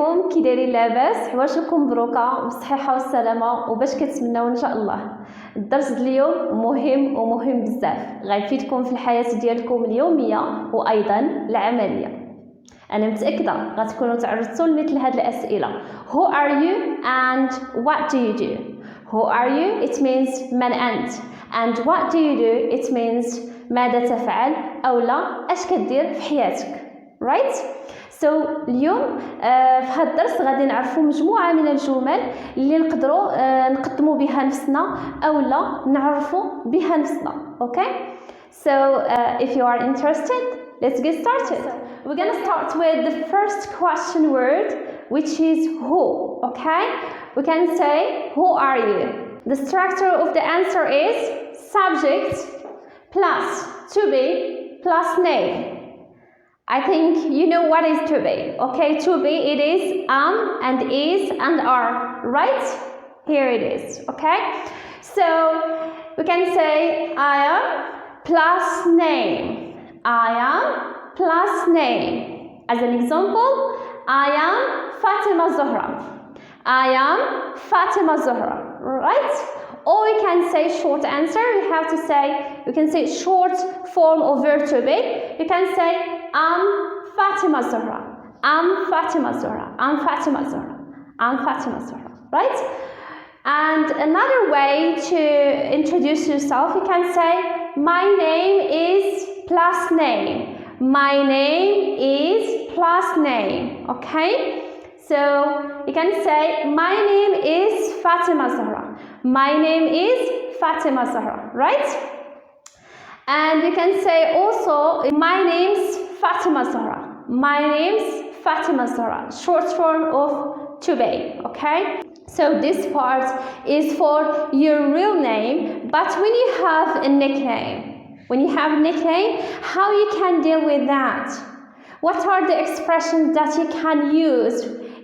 عليكم؟ كي دايرين لاباس؟ حواشكم مبروكه بالصحيحه والسلامه وباش كتمناو ان شاء الله. الدرس اليوم مهم بزاف، غيفيدكم في الحياه ديالكم اليوميه وايضا العمليه. انا متاكده غتكونوا تعرضتوا لمثل هذه الاسئله. Who are you and what do you do? Who are you? It means من أنت. And what do you do? It means ماذا تفعل أو لا أش كدير في حياتك. Right? So اليوم في هذا الدرس غادي نعرفوا مجموعة من الجمل اللي نقدروا نقدموا بها نفسنا أو لا نعرفوا بها نفسنا. Okay? So if you are interested, let's get started. We're gonna start with the first question word, which is who. Okay? We can say, who are you? The structure of the answer is subject plus to be plus name. I think you know what is to be. Okay, to be it is am and is and are. Right? Here it is. Okay? So we can say I am plus name. I am plus name. As an example, I am Fatima Zohra. I am Fatima Zohra, right? Or we can say short answer. We can say short form of verb to be. You can say I'm Fatima Zohra. I'm Fatima Zohra. I'm Fatima Zohra. I'm Fatima Zohra, right? And another way to introduce yourself, you can say my name is plus name. My name is plus name. Okay? So you can say my name is Fatima Zohra. My name is Fatima Zohra, right? And you can say also my name's Fatima Zohra. My name's Fatima Zohra. Short form of to be, okay? So this part is for your real name, but when you have a nickname, how you can deal with that? What are the expressions that you can use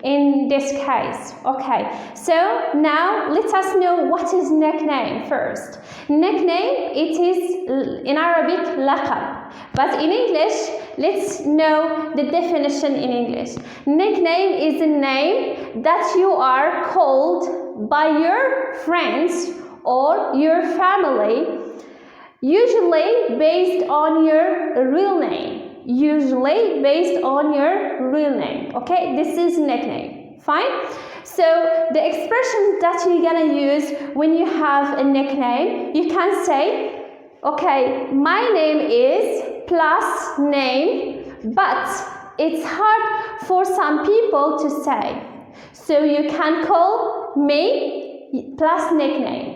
in this case? Okay, so now let us know what is nickname first. Nickname, it is in Arabic laqab, but in English, let's know the definition in English. Nickname is a name that you are called by your friends or your family, usually based on your real name. Okay, this is nickname. Fine? So the expressions that you're gonna use when you have a nickname, you can say, okay, my name is plus name, but it's hard for some people to say, so you can call me plus nickname.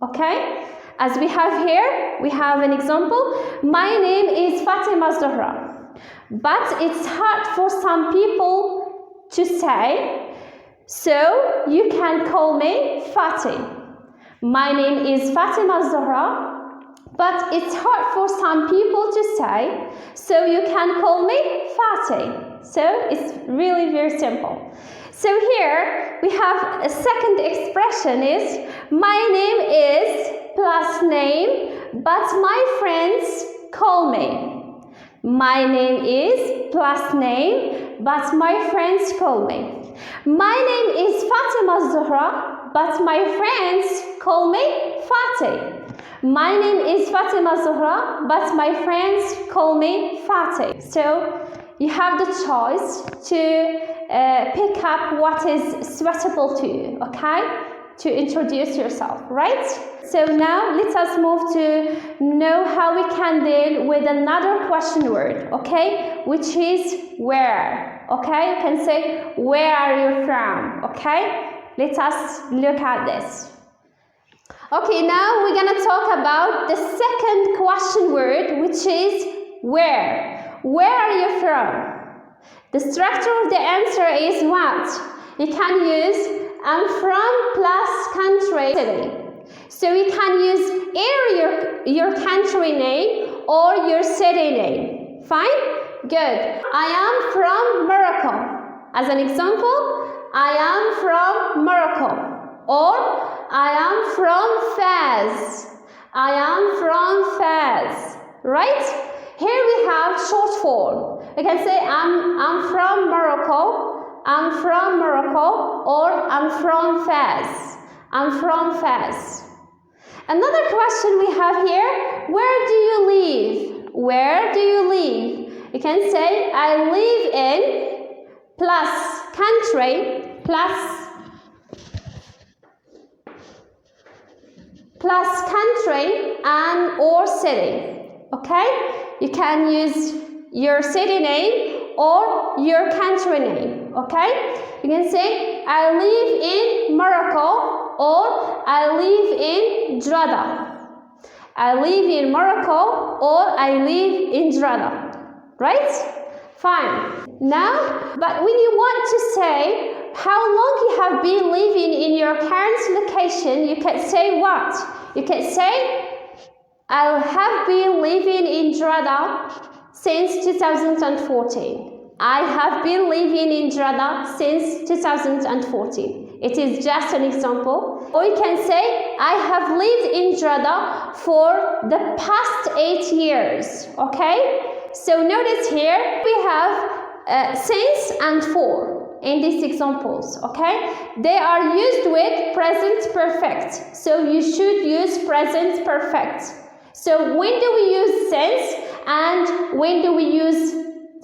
Okay? As we have here, we have an example. My name is Fatima Zohra, but it's hard for some people to say, so you can call me Fati. My name is Fatima Zohra, but it's hard for some people to say, so you can call me Fati. So it's really very simple. So here we have a second expression is my name is plus name, but my friends call me. My name is plus name, but my friends call me. My name is Fatima Zohra, but my friends call me Fati. My name is Fatima Zohra, but my friends call me Fati. So you have the choice to pick up what is suitable to you, okay? To introduce yourself, right? So now let us move to know how we can deal with another question word, okay? Which is where, okay? You can say, where are you from, okay? Let us look at this. Okay, now we're gonna talk about the second question word, which is where. Where are you from? The structure of the answer is what? You can use I'm from plus country city. So you can use either your country name or your city name. Fine? Good. I am from Morocco. As an example, I am from Morocco. Or I am from Fez. I am from Fez. Right? Here we have short form. You can say I'm from Morocco. I'm from Morocco, or I'm from Fez. I'm from Fez. Another question we have here, where do you live? Where do you live? You can say, I live in plus country plus country and or city. Okay? You can use your city name or your country name. Okay? You can say, I live in Morocco, or I live in Drada. I live in Morocco, or I live in Drada. Right? Fine. Now, but when you want to say how long you have been living in your current location, you can say what? You can say, I have been living in Drada since 2014. I have been living in Drada since 2014. It is just an example. Or you can say, I have lived in Drada for the past 8 years. Okay? So notice here we have since and for in these examples. Okay? They are used with present perfect. So you should use present perfect. So when do we use since and when do we use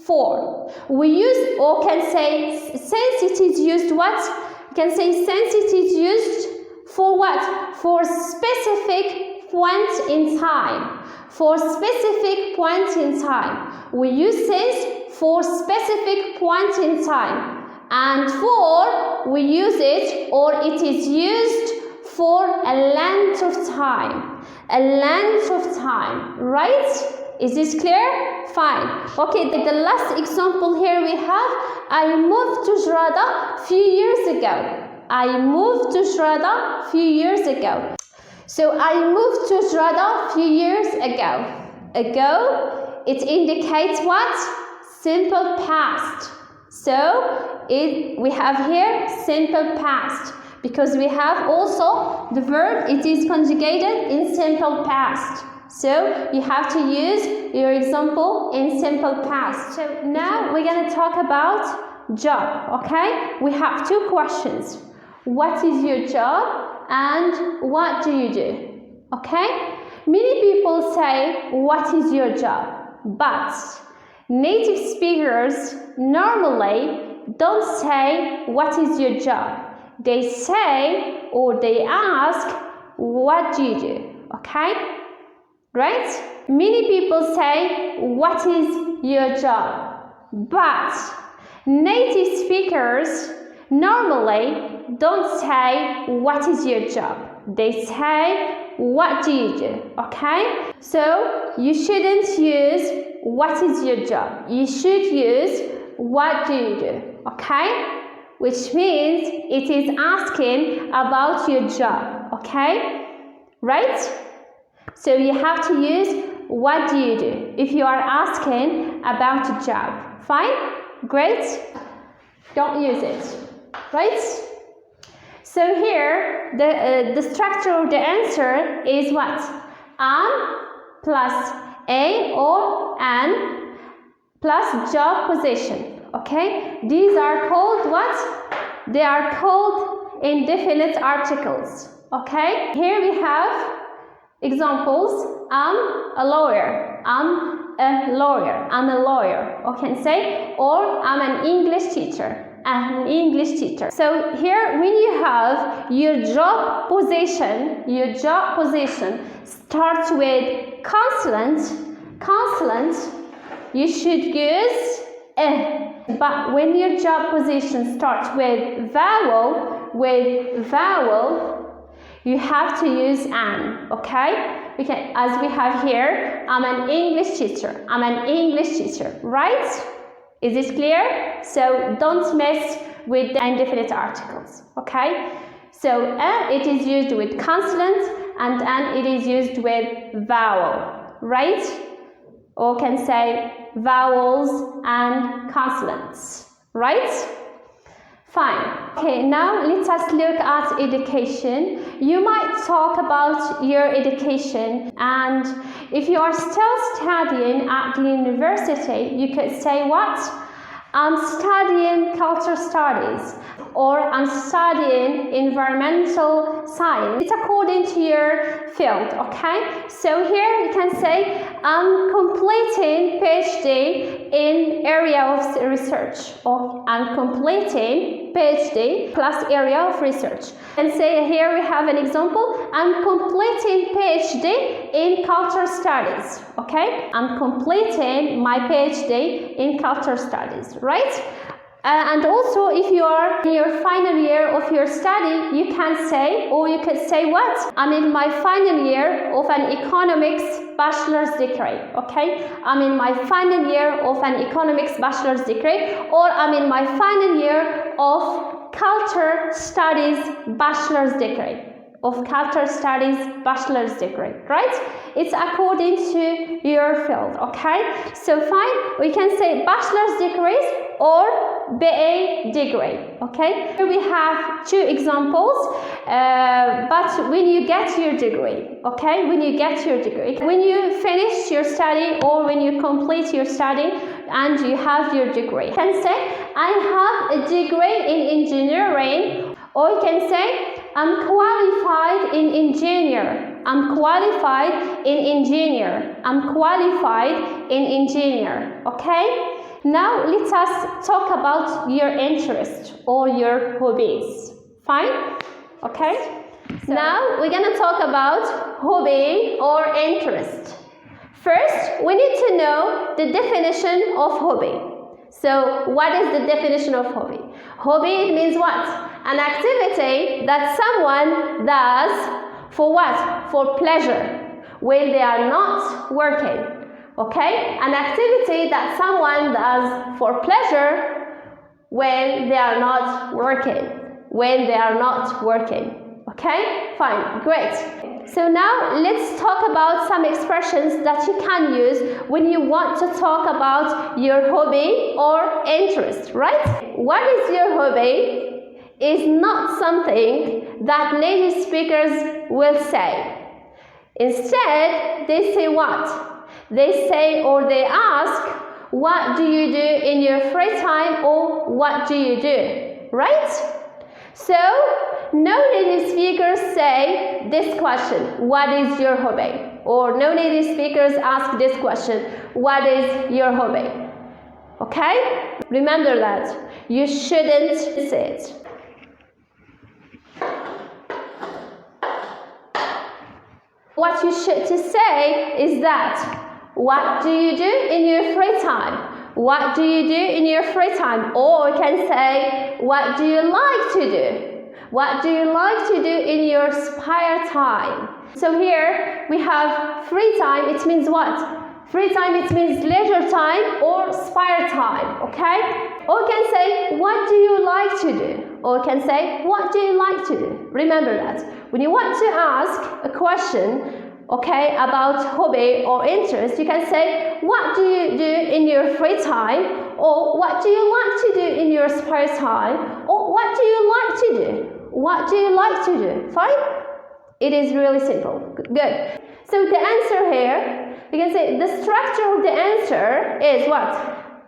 for? We use, or can say, since it is used what? You can say since it is used for what? For specific point in time. For specific point in time. We use since for specific point in time. And for, we use it, or it is used for a length of time. A length of time, right? Is this clear? Fine. Okay, the last example here we have, I moved to Drada a few years ago. I moved to Drada a few years ago. So I moved to Drada a few years ago. Ago, it indicates what? Simple past. So we have here simple past, because we have also the verb, it is conjugated in simple past. So you have to use your example in simple past. So now we're going to talk about job, okay? We have two questions. What is your job and what do you do? Okay? Many people say, what is your job? But native speakers normally don't say, what is your job? They say, or they ask, what do you do? Okay? Right? Many people say, what is your job? But native speakers normally don't say, what is your job? They say, what do you do? Okay? So you shouldn't use, what is your job? You should use, what do you do? Okay? Which means it is asking about your job. Okay? Right? So you have to use, what do you do? If you are asking about a job. Fine? Great? Don't use it. Right? So here, the structure of the answer is what? Plus a or an plus job position. Okay? These are called what? They are called indefinite articles. Okay? Here we have examples. I'm a lawyer. I'm a lawyer. I'm a lawyer. Or can say, or I'm an English teacher. I'm an English teacher. So here, when you have your job position starts with consonant, you should use a. But when your job position starts with vowel, you have to use an, okay? As we have here, I'm an English teacher. I'm an English teacher, right? Is this clear? So don't mess with the indefinite articles, okay? So it is used with consonant and it is used with vowel, right? Or can say vowels and consonants, right? Fine. Okay, now let us look at education. You might talk about your education, and if you are still studying at the university, you could say what? I'm studying culture studies, or I'm studying environmental science. It's according to your field, okay? So here you can say, I'm completing PhD in area of research, or I'm completing PhD plus area of research. And say here we have an example, I'm completing PhD in culture studies, okay? I'm completing my PhD in culture studies, right? And also, if you are in your final year of your study, you can say, or you could say what? I'm in my final year of an economics bachelor's degree, okay? I'm in my final year of an economics bachelor's degree, or I'm in my final year of culture studies bachelor's degree. Of culture studies bachelor's degree, right? It's according to your field, okay? So fine, we can say bachelor's degrees or BA degree, okay? Here we have two examples, but when you get your degree, okay? When you get your degree, when you finish your study or when you complete your study and you have your degree, you can say, I have a degree in engineering, or you can say, I'm qualified in engineer. I'm qualified in engineer. I'm qualified in engineer. Okay? Now let us talk about your interest or your hobbies. Fine? Okay? Now we're gonna talk about hobby or interest. First, we need to know the definition of hobby. So, what is the definition of hobby? Hobby, it means what? An activity that someone does for what? For pleasure, when they are not working. Okay? An activity that someone does for pleasure when they are not working. When they are not working. Okay? Fine. Great. So now let's talk about some expressions that you can use when you want to talk about your hobby or interest, right? What is your hobby is not something that native speakers will say. Instead, they say what? They say or they ask, what do you do in your free time, or what do you do, right? So, no native speakers say this question, what is your hobby? Or no native speakers ask this question, what is your hobby? Okay? Remember that. You shouldn't say it. What you should to say is that, what do you do in your free time? What do you do in your free time? Or you can say, what do you like to do? What do you like to do in your spare time? So here we have free time. It means what? Free time, it means leisure time or spare time, okay? Or you can say, what do you like to do? Or you can say, what do you like to do? Remember that. When you want to ask a question, okay, about hobby or interest, you can say, what do you do in your free time? Or what do you like to do in your spare time? Or what do you like to do? What do you like to do? Fine? It is really simple. Good. So the answer here, you can say the structure of the answer is what?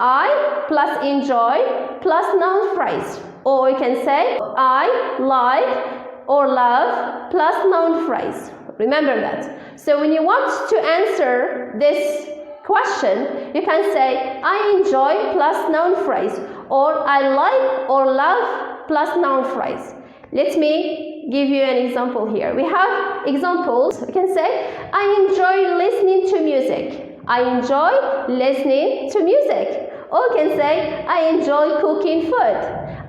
I plus enjoy plus noun phrase. Or you can say I like or love plus noun phrase. Remember that. So when you want to answer this question, you can say I enjoy plus noun phrase, or I like or love plus noun phrase. Let me give you an example here. We have examples. We can say I enjoy listening to music. I enjoy listening to music. Or you can say I enjoy cooking food.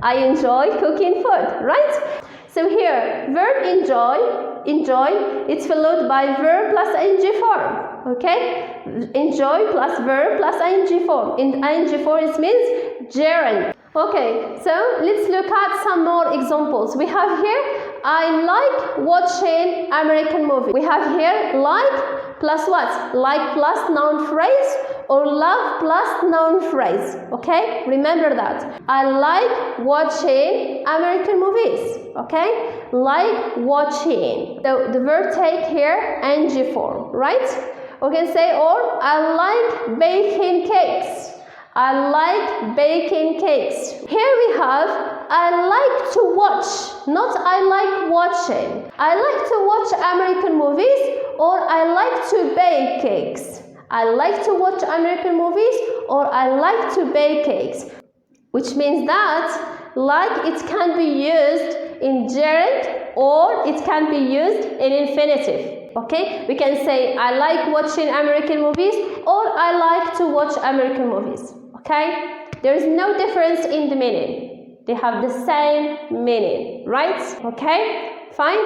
I enjoy cooking food, right? So here, verb enjoy, it's followed by verb plus ing form, okay? Enjoy plus verb plus ing form. In ing form, it means gerund. Okay, so let's look at some more examples. We have here, I like watching American movies. We have here, like plus what? Like plus noun phrase, or love plus noun phrase, okay? Remember that. I like watching American movies, okay? Like watching. So the verb take here, ing form, right? We can say, or I like baking cakes. I like baking cakes. Here we have I like to watch, not I like watching. I like to watch American movies or I like to bake cakes. I like to watch American movies or I like to bake cakes. Which means that like it can be used in gerund or it can be used in infinitive. Okay, we can say I like watching American movies or I like to watch American movies. Okay, there is no difference in the meaning. They have the same meaning, right? Okay, fine,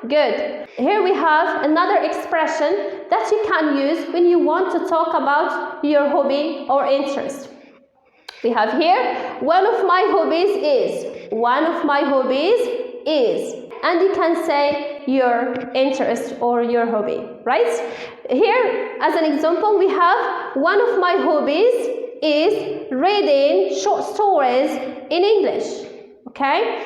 good. Here we have another expression that you can use when you want to talk about your hobby or interest. We have here, one of my hobbies is. One of my hobbies is. And you can say your interest or your hobby, right? Here, as an example, we have one of my hobbies is reading short stories in English, okay?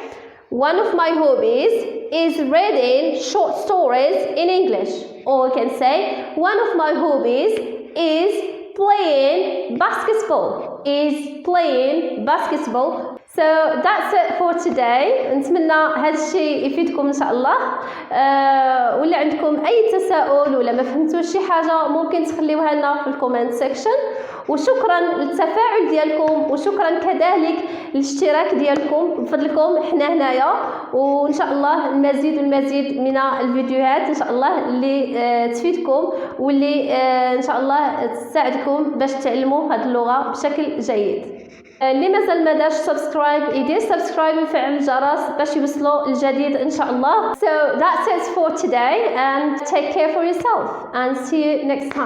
One of my hobbies is reading short stories in English. Or we can say, one of my hobbies is playing basketball. Is playing basketball. So that's it for today. نتمنى هذا الشيء يفيدكم ان شاء الله. ولا عندكم اي تساؤل ولا ما فهمتوش شي حاجه ممكن تخليوها لنا في الكومنت سيكشن. وشكرا للتفاعل ديالكم وشكرا كذلك للاشتراك ديالكم. بفضلكم حنا هنايا وان شاء الله المزيد والمزيد من الفيديوهات ان شاء الله اللي تفيدكم واللي ان شاء الله تساعدكم باش تعلموا هذه اللغه بشكل جيد. اللي مازال ما دارش سبسكرايب يدير سبسكرايب ويفعل الجرس باش يوصلوا الجديد ان شاء الله. So that's it for today and take care for yourself and see you next time.